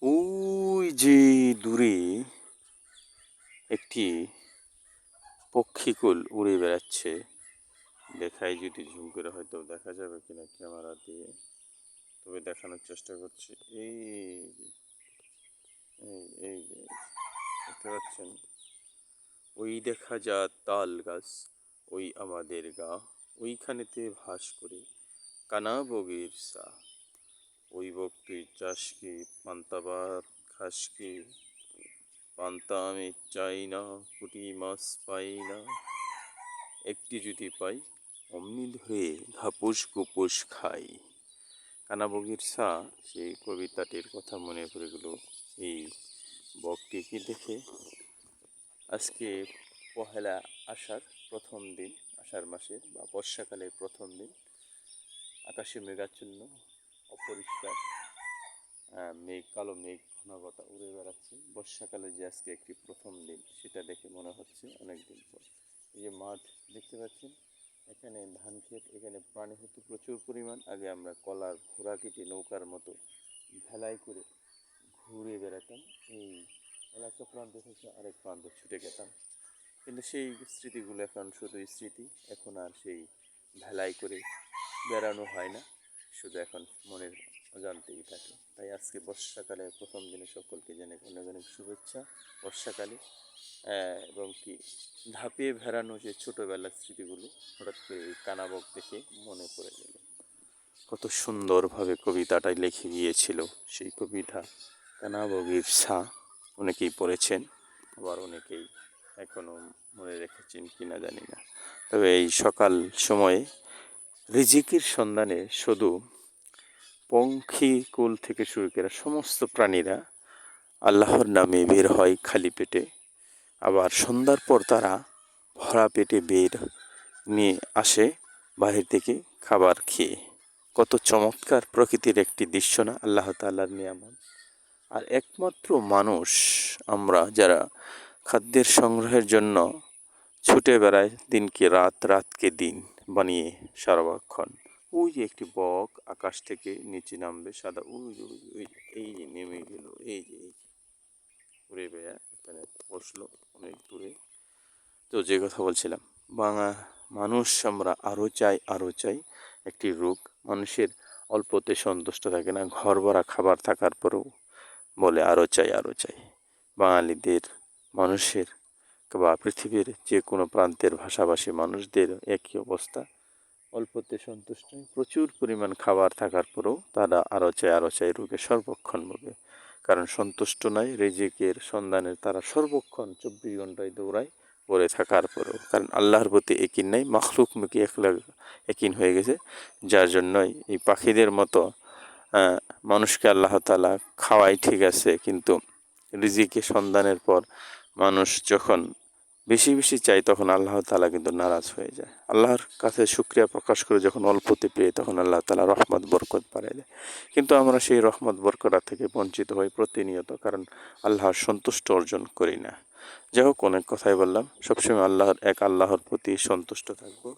ওই যে দূরে একটি পক্ষীকুল উড়ে বেড়াচ্ছে। দেখাই যদি ঝুম করে হয়তো দেখা যাবে কিনা ক্যামেরা দিয়ে, তবে দেখানোর চেষ্টা করছি। এই যে এই এই যে দেখতে পাচ্ছেন, ওই দেখা যা তাল গাছ, ওই আমাদের গা, ওইখানেতে ভাস করে কানা বগির সা। ওই বক তুই চাষ কি, পান্তা ভাত খাস কি, পান্তা আমি চাই না, পুঁটি মাছ পাই না, একটি যদি পাই অমনি ধরে ঘাপুস কুপুস খাই। কানাবগির সা, সেই কবিতাটির কথা মনে পড়ে গেল এই বকটিকে দেখে। আজকে পহেলা আষাঢ়, প্রথম দিন আষাঢ় মাসের বা বর্ষাকালের প্রথম দিন। আকাশে মেঘাচ্ছন্ন, অপরিষ্কার, মেঘ, কালো মেঘ ঘনঘটা উড়ে বেড়াচ্ছে। বর্ষাকালে যে আজকে একটি প্রথম দিন, সেটা দেখে মনে হচ্ছে অনেক দিন পর। এই যে মাঠ দেখতে পাচ্ছেন, এখানে ধান ক্ষেত, এখানে পানি হতো প্রচুর পরিমাণ। আগে আমরা কলার ঘোড়া কেটে নৌকার মতো ভেলাই করে ঘুরে বেড়াতাম। এই এলাকা প্রান্ত থেকে আরেক প্রান্ত ছুটে গেতাম, কিন্তু সেই স্মৃতিগুলো এখন শুধু স্মৃতি। এখন আর সেই ভেলাই করে বেড়ানো হয় না, শুধু এখন মনের অজান্তেই থাকে। তাই আজকে বর্ষাকালে প্রথম দিনে সকলকে জানাই অনেক অনেক শুভেচ্ছা। বর্ষাকালে এবং কি ধাপিয়ে ভেড়ানো যে ছোটোবেলার স্মৃতিগুলো হঠাৎ করে এই কানাবক দেখে মনে পড়ে গেল। কত সুন্দরভাবে কবিতাটা লিখে গিয়েছিল সেই কবিতা কানাবগির ছা। অনেকেই পড়েছেন, আবার অনেকেই এখনও মনে রেখেছেন কিনা জানি না। তবে এই সকাল সময়ে রিজিকের সন্ধানে শুধু পঙ্খিকুল থেকে শুরু করে সমস্ত প্রাণীরা আল্লাহর নামে বের হয় খালি পেটে। আবার সন্ধ্যার পর তারা ভরা পেটে বের নিয়ে আসে বাহির থেকে খাবার খেয়ে। কত চমৎকার প্রকৃতির একটি দৃশ্য না, আল্লাহ তাআলার নিয়ামত। আর একমাত্র মানুষ আমরা যারা খাদ্যের সংগ্রহের জন্য ছুটে বেড়ায় দিনকে রাত, রাতকে দিন বানিয়ে সারাক্ষণ। ওই যে একটি বক আকাশ থেকে নিচে নামবে, সাদা ওই ওই এই যে নেমে গেল, এই যে উড়ে বেড়া এখানে বসলো অনেক দূরে। তো যে কথা বলছিলাম, মানুষ আমরা আরও চাই, আরও চাই। একটি রোগ, মানুষের অল্পতে সন্তুষ্ট থাকে না, ঘর ভরা খাবার থাকার পরেও বলে আরও চাই, আরও চাই। বাঙালিদের, মানুষের বা পৃথিবীর যে কোনো প্রান্তের ভাষাভাষী মানুষদের একই অবস্থা। অল্পতে সন্তুষ্ট, প্রচুর পরিমাণ খাবার থাকার পরেও তারা আরও চাই, আরও চাই, রোগে সর্বক্ষণ ভোগে। কারণ সন্তুষ্ট নয়, রিজিকের সন্ধানে তারা সর্বক্ষণ 24 ঘন্টায় দৌড়ায় পড়ে থাকার পরেও। কারণ আল্লাহর প্রতি একিন নেই, মাখলুক মুখী একিন হয়ে গেছে। যার জন্যই এই পাখিদের মতো মানুষকে আল্লাহ তাআলা খাওয়াই ঠিক আছে, কিন্তু রিজিকের সন্ধানের পর মানুষ যখন বেশি বেশি চাই, তখন আল্লাহ তাআলা কিন্তু নারাজ হয়ে যায়। আল্লাহর কাছে শুকরিয়া প্রকাশ করে যখন অল্পতে পেয়ে, তখন আল্লাহ তাআলা রহমত বরকত বাড়ায় দেয়। কিন্তু আমরা সেই রহমত বরকত থেকে বঞ্চিত হই প্রতিনিয়ত, কারণ আল্লাহর সন্তুষ্ট অর্জন করি না। যাই হোক, অনেক কথাই বললাম। সবসময় আল্লাহর প্রতি সন্তুষ্ট থাকবো।